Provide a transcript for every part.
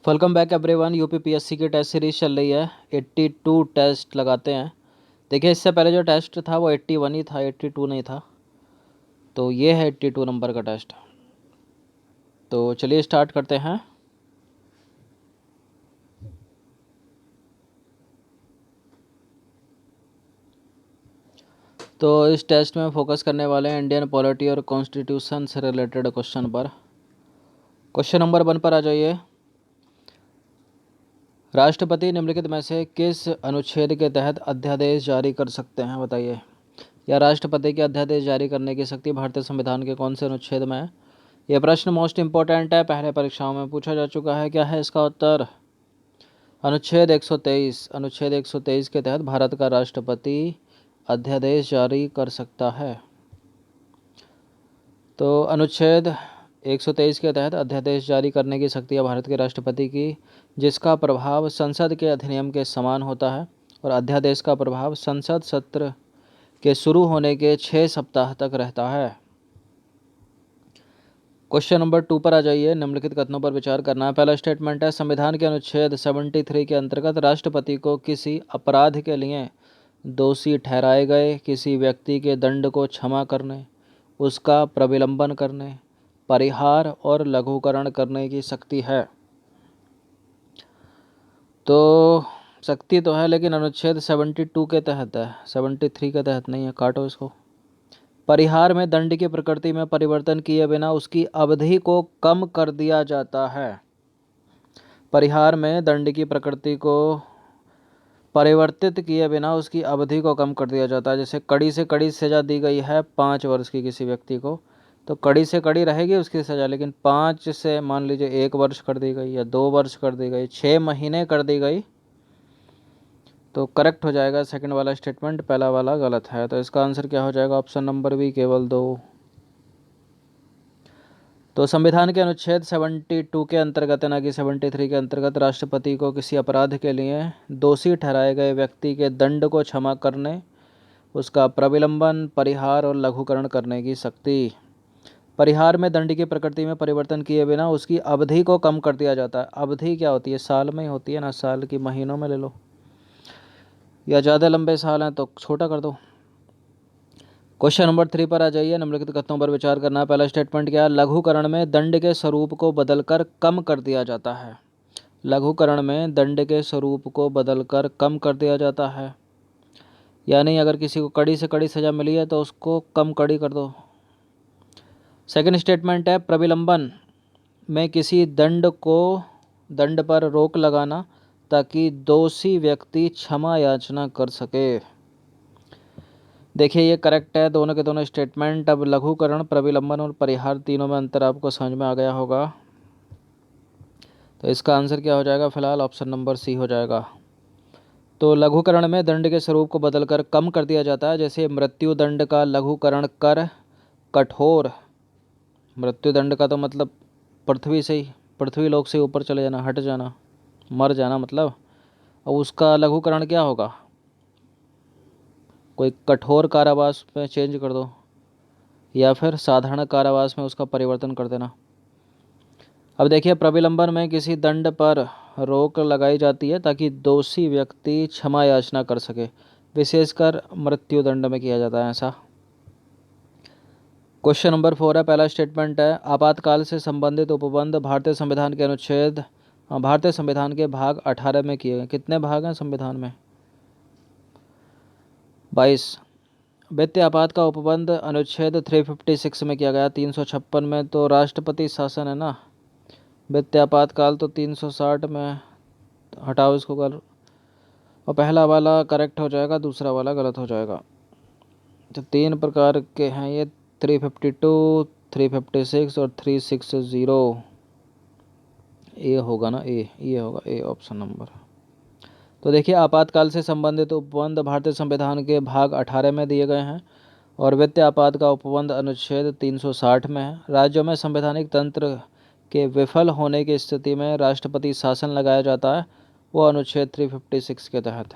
Welcome back everyone. UPPSC की test series चल रही है। 82 टेस्ट लगाते हैं। देखिए, इससे पहले जो टेस्ट था वो 81 ही था, 82 नहीं था। तो ये है 82 नंबर का टेस्ट। तो चलिए स्टार्ट करते हैं। तो इस टेस्ट में फोकस करने वाले हैं इंडियन पॉलिटी और कॉन्स्टिट्यूशन से रिलेटेड क्वेश्चन पर। क्वेश्चन नंबर 1 पर आ जाइए। राष्ट्रपति निम्नलिखित में से किस अनुच्छेद के तहत अध्यादेश जारी कर सकते हैं, बताइए। या राष्ट्रपति के अध्यादेश जारी करने की शक्ति भारतीय संविधान के कौन से अनुच्छेद में है? यह प्रश्न मोस्ट इंपॉर्टेंट है, पहले परीक्षाओं में पूछा जा चुका है। क्या है इसका उत्तर? अनुच्छेद 123। अनुच्छेद 123 के तहत भारत का राष्ट्रपति अध्यादेश जारी कर सकता है। तो अनुच्छेद 123 के तहत अध्यादेश जारी करने की शक्ति है भारत के राष्ट्रपति की, जिसका प्रभाव संसद के अधिनियम के समान होता है और अध्यादेश का प्रभाव संसद सत्र के शुरू होने के 6 सप्ताह तक रहता है। क्वेश्चन नंबर 2 पर आ जाइए। निम्नलिखित कथनों पर विचार करना है। पहला स्टेटमेंट है, संविधान के अनुच्छेद 73 के अंतर्गत राष्ट्रपति को किसी अपराध के लिए दोषी ठहराए गए किसी व्यक्ति के दंड को क्षमा करने, उसका प्रविलंबन करने, परिहार और लघुकरण करने की शक्ति है। तो शक्ति तो है, लेकिन अनुच्छेद 72 के तहत है, 73 के तहत नहीं है। काटो इसको। परिहार में दंड की प्रकृति में परिवर्तन किए बिना उसकी अवधि को कम कर दिया जाता है। परिहार में दंड की प्रकृति को परिवर्तित किए बिना उसकी अवधि को कम कर दिया जाता है। जैसे कड़ी से कड़ी सज़ा दी गई है 5 वर्ष की किसी व्यक्ति को, तो कड़ी से कड़ी रहेगी उसकी सज़ा, लेकिन 5 से मान लीजिए 1 वर्ष कर दी गई या 2 वर्ष कर दी गई, 6 महीने कर दी गई, तो करेक्ट हो जाएगा सेकंड वाला स्टेटमेंट, पहला वाला गलत है। तो इसका आंसर क्या हो जाएगा? ऑप्शन नंबर बी, केवल 2। तो संविधान के अनुच्छेद 72 के अंतर्गत न कि 73 के अंतर्गत राष्ट्रपति को किसी अपराध के लिए दोषी ठहराए गए व्यक्ति के दंड को क्षमा करने, उसका प्रविलंबन, परिहार और लघुकरण करने की शक्ति। परिहार में दंड की प्रकृति में परिवर्तन किए बिना उसकी अवधि को कम कर दिया जाता है। अवधि क्या होती है? साल में ही होती है ना, साल की महीनों में ले लो, या ज़्यादा लंबे साल हैं तो छोटा कर दो। क्वेश्चन नंबर 3 पर आ जाइए। निम्नलिखित कथनों पर विचार करना है। पहला स्टेटमेंट क्या है? लघुकरण में दंड के स्वरूप को बदलकर कम कर दिया जाता है। लघुकरण में दंड के स्वरूप को बदलकर कम कर दिया जाता है, यानी अगर किसी को कड़ी से कड़ी सज़ा मिली है तो उसको कम कड़ी कर दो। सेकंड स्टेटमेंट है, प्रविलंबन में किसी दंड पर रोक लगाना ताकि दोषी व्यक्ति क्षमा याचना कर सके। देखिए, ये करेक्ट है दोनों के दोनों स्टेटमेंट। अब लघुकरण, प्रविलंबन और परिहार तीनों में अंतर आपको समझ में आ गया होगा। तो इसका आंसर क्या हो जाएगा? फिलहाल ऑप्शन नंबर सी हो जाएगा। तो लघुकरण में दंड के स्वरूप को बदलकर कम कर दिया जाता है। जैसे मृत्यु दंड का लघुकरण कर कठोर, मृत्यु दंड का तो मतलब पृथ्वी लोक से ऊपर चले जाना, हट जाना, मर जाना मतलब। अब उसका लघुकरण क्या होगा? कोई कठोर कारावास में चेंज कर दो, या फिर साधारण कारावास में उसका परिवर्तन कर देना। अब देखिए, प्रविलंबन में किसी दंड पर रोक लगाई जाती है ताकि दोषी व्यक्ति क्षमा याचना कर सके, विशेषकर मृत्यु दंड में किया जाता है ऐसा। क्वेश्चन नंबर 4 है। पहला स्टेटमेंट है, आपातकाल से संबंधित उपबंध भारतीय संविधान के भाग 18 में किए गए। कितने भाग हैं संविधान में? 22। वित्तीय आपात का उपबंध अनुच्छेद 356 में किया गया। 356 में तो राष्ट्रपति शासन है ना। वित्तीय आपातकाल तो 360 में, हटाओ इसको कर, और पहला वाला करेक्ट हो जाएगा, दूसरा वाला गलत हो जाएगा। तो 3 प्रकार के हैं ये, 352, 356 और 360। ए होगा ना, ये होगा ए, ऑप्शन नंबर। तो देखिए, आपातकाल से संबंधित उपबंध भारतीय संविधान के भाग 18 में दिए गए हैं और वित्तीय आपात का उपबंध अनुच्छेद 360 में है। राज्यों में संवैधानिक तंत्र के विफल होने की स्थिति में राष्ट्रपति शासन लगाया जाता है, वो अनुच्छेद 356 के तहत।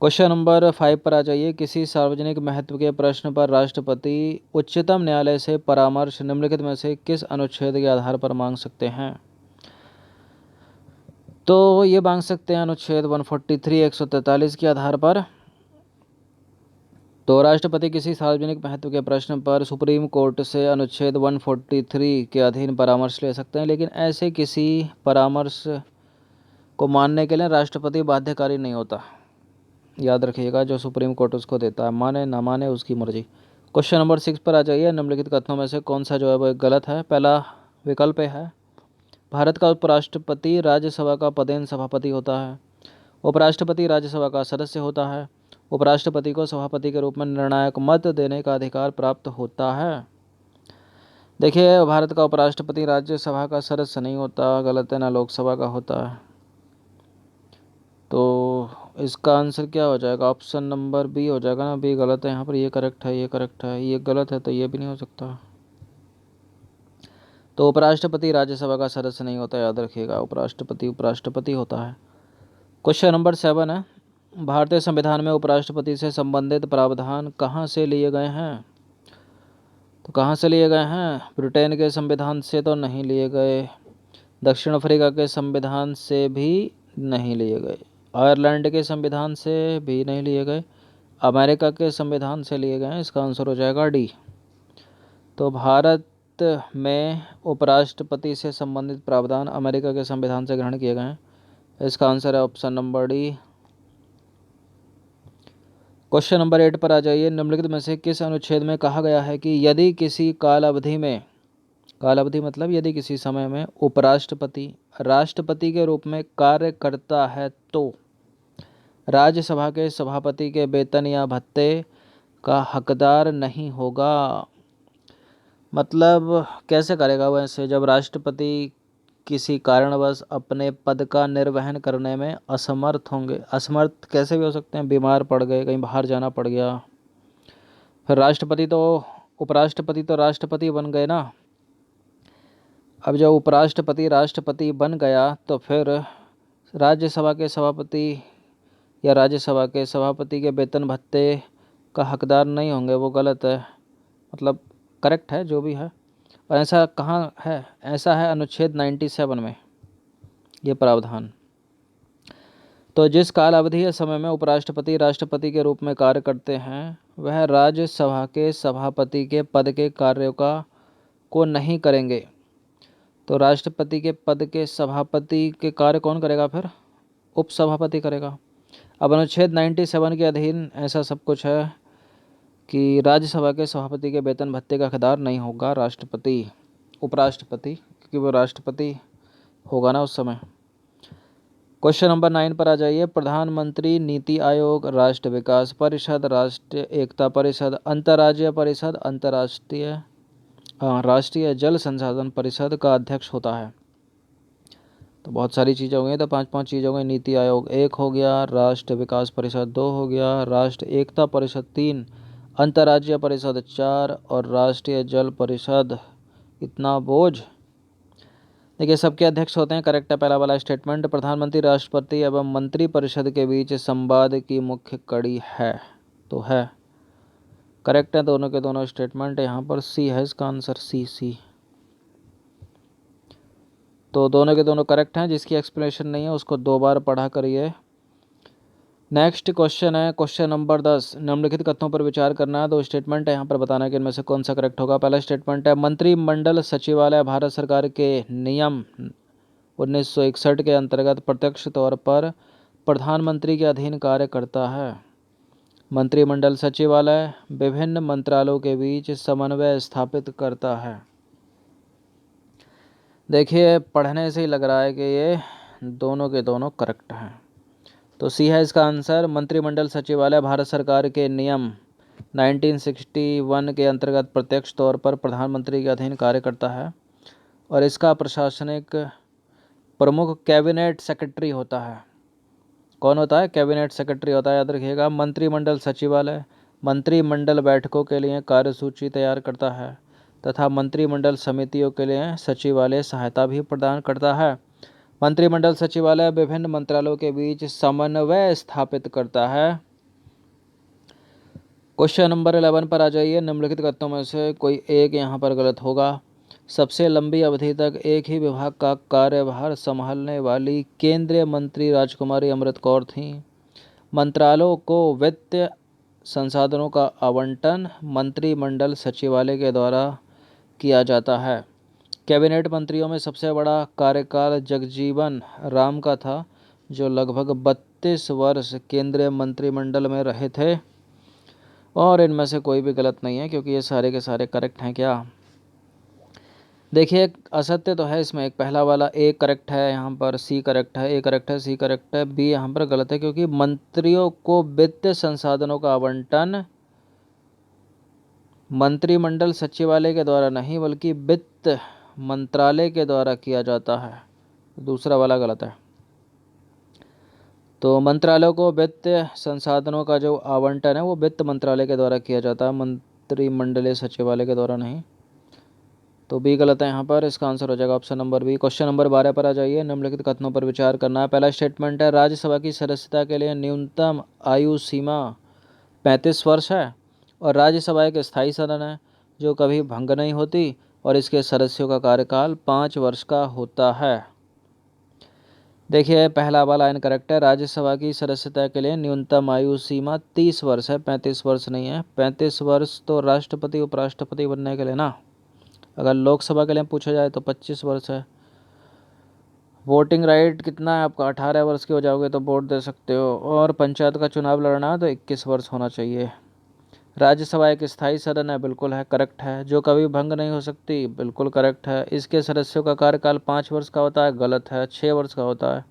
क्वेश्चन नंबर 5 पर आ जाइए। किसी सार्वजनिक महत्व के प्रश्न पर राष्ट्रपति उच्चतम न्यायालय से परामर्श निम्नलिखित में से किस अनुच्छेद के आधार पर मांग सकते हैं? तो ये मांग सकते हैं अनुच्छेद 143 143 के आधार पर। तो राष्ट्रपति किसी सार्वजनिक महत्व के प्रश्न पर सुप्रीम कोर्ट से अनुच्छेद 143 के अधीन परामर्श ले सकते हैं, लेकिन ऐसे किसी परामर्श को मानने के लिए राष्ट्रपति बाध्यकारी नहीं होता। याद रखिएगा, जो सुप्रीम कोर्ट उसको देता है, माने ना माने उसकी मर्जी। क्वेश्चन नंबर 6 पर आ जाइए। निम्नलिखित कथनों में से कौन सा जो है वो गलत है। पहला विकल्प है, भारत का उपराष्ट्रपति राज्यसभा का पदेन सभापति होता है। उपराष्ट्रपति राज्यसभा का सदस्य होता है। उपराष्ट्रपति को सभापति के रूप में निर्णायक मत देने का अधिकार प्राप्त होता है। देखिए, भारत का उपराष्ट्रपति राज्यसभा का सदस्य नहीं होता, गलत है, ना लोकसभा का होता है। तो इसका आंसर क्या हो जाएगा? ऑप्शन नंबर बी हो जाएगा ना। बी गलत है यहाँ पर, ये करेक्ट है, ये करेक्ट है, ये गलत है, तो ये भी नहीं हो सकता। तो उपराष्ट्रपति राज्यसभा का सदस्य नहीं होता, याद रखिएगा, उपराष्ट्रपति होता है। क्वेश्चन नंबर 7 है, भारतीय संविधान में उपराष्ट्रपति से संबंधित प्रावधान कहाँ से लिए गए हैं? तो कहाँ से लिए गए हैं? ब्रिटेन के संविधान से तो नहीं लिए गए, दक्षिण अफ्रीका के संविधान से भी नहीं लिए गए, आयरलैंड के संविधान से भी नहीं लिए गए, अमेरिका के संविधान से लिए गए हैं। इसका आंसर हो जाएगा डी। तो भारत में उपराष्ट्रपति से संबंधित प्रावधान अमेरिका के संविधान से ग्रहण किए गए हैं। इसका आंसर है option number D. Question number 8 पर आ जाइए। निम्नलिखित में से किस अनुच्छेद में कहा गया है कि यदि किसी कालावधि में, कालावधि मतलब यदि किसी समय में उपराष्ट्रपति राष्ट्रपति के रूप में कार्य करता है तो राज्यसभा के सभापति के वेतन या भत्ते का हकदार नहीं होगा। मतलब कैसे करेगा वैसे, जब राष्ट्रपति किसी कारणवश अपने पद का निर्वहन करने में असमर्थ होंगे। असमर्थ कैसे भी हो सकते हैं? बीमार पड़ गए, कहीं बाहर जाना पड़ गया, फिर उपराष्ट्रपति तो राष्ट्रपति बन गए ना। अब जब उपराष्ट्रपति राष्ट्रपति बन गया तो फिर राज्यसभा के सभापति या राज्यसभा के सभापति के वेतन भत्ते का हकदार नहीं होंगे। वो गलत है, मतलब करेक्ट है जो भी है। और ऐसा कहाँ है? ऐसा है अनुच्छेद 97 में ये प्रावधान। तो जिस काल अवधि या समय में उपराष्ट्रपति राष्ट्रपति के रूप में कार्य करते हैं वह राज्यसभा के सभापति के पद के कार्यों को नहीं करेंगे। तो राष्ट्रपति के पद के सभापति के कार्य कौन करेगा? फिर उपसभापति करेगा। अब अनुच्छेद 97 के अधीन ऐसा सब कुछ है कि राज्यसभा के सभापति के वेतन भत्ते का हकदार नहीं होगा उपराष्ट्रपति, क्योंकि वो राष्ट्रपति होगा ना उस समय। क्वेश्चन नंबर 9 पर आ जाइए। प्रधानमंत्री नीति आयोग, राष्ट्र विकास परिषद, राष्ट्रीय एकता परिषद, अंतर्राज्यीय परिषद, राष्ट्रीय जल संसाधन परिषद का अध्यक्ष होता है। तो बहुत सारी चीज़ें हो गई, तो 5 चीज़ें हो गई। नीति आयोग 1 हो गया, राष्ट्र विकास परिषद 2 हो गया, राष्ट्र एकता परिषद 3, अंतर्राज्यीय परिषद 4 और राष्ट्रीय जल परिषद। इतना बोझ। देखिए, सबके अध्यक्ष होते हैं, करेक्ट है पहला वाला स्टेटमेंट। प्रधानमंत्री राष्ट्रपति एवं मंत्रिपरिषद के बीच संवाद की मुख्य कड़ी है, तो है करेक्ट है दोनों के दोनों स्टेटमेंट। यहाँ पर सी है इसका आंसर, सी। तो दोनों के दोनों करेक्ट हैं। जिसकी एक्सप्लेनेशन नहीं है उसको 2 बार पढ़ा करिए। नेक्स्ट क्वेश्चन है क्वेश्चन नंबर 10। निम्नलिखित कथनों पर विचार करना है। 2 स्टेटमेंट है यहाँ पर, बताना है कि इनमें से कौन सा करेक्ट होगा। पहला स्टेटमेंट है, मंत्रिमंडल सचिवालय भारत सरकार के नियम 1961 के अंतर्गत प्रत्यक्ष तौर पर प्रधानमंत्री के अधीन कार्य करता है। मंत्रिमंडल सचिवालय विभिन्न मंत्रालयों के बीच समन्वय स्थापित करता है। देखिए, पढ़ने से ही लग रहा है कि ये दोनों के दोनों करेक्ट हैं। तो सी है इसका आंसर। मंत्रिमंडल सचिवालय भारत सरकार के नियम 1961 के अंतर्गत प्रत्यक्ष तौर पर प्रधानमंत्री के अधीन कार्य करता है और इसका प्रशासनिक प्रमुख कैबिनेट सेक्रेटरी होता है। कौन होता है? कैबिनेट सेक्रेटरी होता है, याद रखिएगा। मंत्रिमंडल सचिवालय मंत्रिमंडल बैठकों के लिए कार्यसूची तैयार करता है तथा मंत्रिमंडल समितियों के लिए सचिवालय सहायता भी प्रदान करता है। मंत्रिमंडल सचिवालय विभिन्न मंत्रालयों के बीच समन्वय स्थापित करता है। क्वेश्चन नंबर 11 पर आ जाइए। निम्नलिखित कथनों में से कोई एक यहाँ पर गलत होगा। सबसे लंबी अवधि तक एक ही विभाग का कार्यभार संभालने वाली केंद्रीय मंत्री राजकुमारी अमृत कौर थीं। मंत्रालयों को वित्तीय संसाधनों का आवंटन मंत्रिमंडल सचिवालय के द्वारा किया जाता है। कैबिनेट मंत्रियों में सबसे बड़ा कार्यकाल जगजीवन राम का था, जो लगभग 32 वर्ष केंद्रीय मंत्रिमंडल में रहे थे। और इनमें से कोई भी गलत नहीं है, क्योंकि ये सारे के सारे करेक्ट हैं। क्या देखिए, एक असत्य तो है इसमें, एक पहला वाला ए करेक्ट है, यहाँ पर सी करेक्ट है, ए करेक्ट है, सी करेक्ट है, बी यहाँ पर गलत है, क्योंकि मंत्रियों को वित्तीय संसाधनों का आवंटन मंत्रिमंडल सचिवालय के द्वारा नहीं, बल्कि वित्त मंत्रालय के द्वारा किया जाता है। दूसरा वाला गलत है। तो मंत्रालयों को वित्तीय संसाधनों का जो आवंटन है वो वित्त मंत्रालय के द्वारा किया जाता है, मंत्रिमंडलीय सचिवालय के द्वारा नहीं। तो बी गलत है यहाँ पर। इसका आंसर हो जाएगा option number B. Question number 12 पर आ जाइए। निम्नलिखित कथनों पर विचार करना है। पहला स्टेटमेंट है, राज्यसभा की सदस्यता के लिए न्यूनतम आयु सीमा 35 वर्ष है और राज्यसभा एक स्थायी सदन है जो कभी भंग नहीं होती और इसके सदस्यों का कार्यकाल 5 वर्ष का होता है। देखिए, पहला वाला इनकरेक्ट है। राज्यसभा की सदस्यता के लिए न्यूनतम आयु सीमा 30 वर्ष है, 35 वर्ष नहीं है। 35 वर्ष तो राष्ट्रपति उपराष्ट्रपति बनने के लिए ना। अगर लोकसभा के लिए पूछा जाए तो 25 वर्ष है। वोटिंग राइट कितना है आपका? 18 वर्ष के हो जाओगे तो वोट दे सकते हो। और पंचायत का चुनाव लड़ना है तो 21 वर्ष होना चाहिए। राज्यसभा एक स्थायी सदन है, बिल्कुल है, करेक्ट है। जो कभी भंग नहीं हो सकती, बिल्कुल करेक्ट है। इसके सदस्यों का कार्यकाल 5 वर्ष का होता है, गलत है, 6 वर्ष का होता है।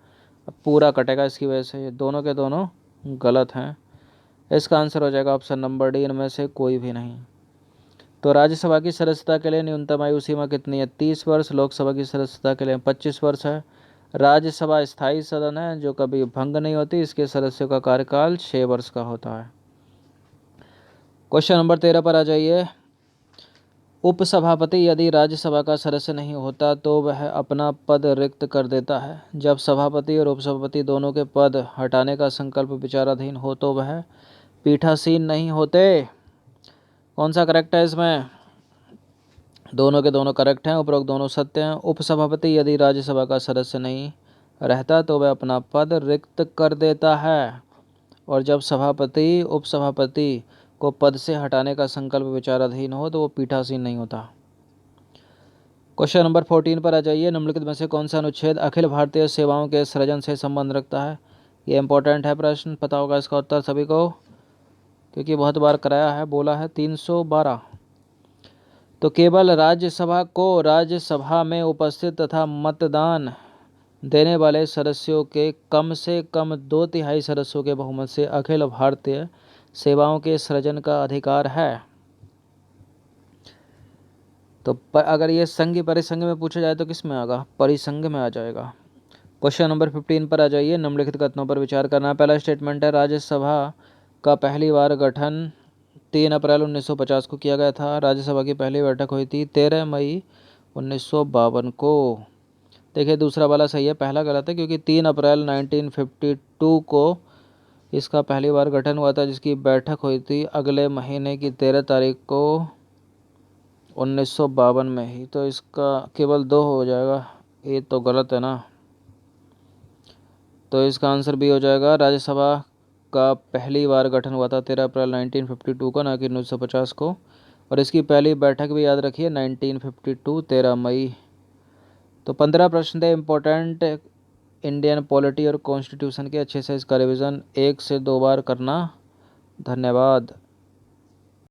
अब पूरा कटेगा इसकी वजह से। ये दोनों के दोनों गलत हैं। इसका आंसर हो जाएगा ऑप्शन नंबर डी, इनमें से कोई भी नहीं। तो राज्यसभा की सदस्यता के लिए न्यूनतम आयु सीमा कितनी है? 30 वर्ष। लोकसभा की सदस्यता के लिए 25 वर्ष है। राज्यसभा स्थायी सदन है जो कभी भंग नहीं होती, इसके सदस्यों का कार्यकाल 6 वर्ष का होता है। क्वेश्चन नंबर 13 पर आ जाइए। उपसभापति यदि राज्यसभा का सदस्य नहीं होता तो वह अपना पद रिक्त कर देता है। जब सभापति और उपसभापति दोनों के पद हटाने का संकल्प विचाराधीन हो तो वह पीठासीन नहीं होते। कौन सा करेक्ट है इसमें? दोनों के दोनों करेक्ट हैं, उपरोक्त दोनों सत्य हैं। उपसभापति यदि राज्यसभा का सदस्य नहीं रहता तो वह अपना पद रिक्त कर देता है, और जब सभापति उपसभापति को पद से हटाने का संकल्प विचाराधीन हो तो वो पीठासीन नहीं होता। क्वेश्चन नंबर 14 पर आ जाइए। निम्नलिखित में से कौन सा अनुच्छेद अखिल भारतीय सेवाओं के सृजन से संबंध रखता है? ये इंपॉर्टेंट है प्रश्न, पता होगा इसका उत्तर सभी को, क्योंकि बहुत बार कराया है, बोला है। 312। तो केवल राज्यसभा को राज्यसभा में उपस्थित तथा मतदान देने वाले सदस्यों के कम से कम 2/3 सदस्यों के बहुमत से अखिल भारतीय सेवाओं के सृजन का अधिकार है। तो अगर ये संघ परिसंघ में पूछा जाए तो किस में आएगा? परिसंघ में आ जाएगा। क्वेश्चन नंबर 15 पर आ जाइए। निम्नलिखित कथनों पर विचार करना। पहला स्टेटमेंट है, राज्यसभा का पहली बार गठन 3 अप्रैल 1950 को किया गया था। राज्यसभा की पहली बैठक हुई थी 13 मई 1952 को। देखिए, दूसरा वाला सही है, पहला गलत है, क्योंकि 3 अप्रैल 1952 को इसका पहली बार गठन हुआ था, जिसकी बैठक हुई थी अगले महीने की 13 तारीख को 1952 में ही। तो इसका केवल 2 हो जाएगा, ये तो गलत है ना। तो इसका आंसर भी हो जाएगा। राज्यसभा का पहली बार गठन हुआ था 13 अप्रैल 1952 को, ना कि 1950 को। और इसकी पहली बैठक भी याद रखिए 1952 13 मई। तो 15 प्रश्न थे इम्पोर्टेंट इंडियन पॉलिटी और कॉन्स्टिट्यूशन के। अच्छे से इसका रिवीजन 1 से 2 बार करना। धन्यवाद।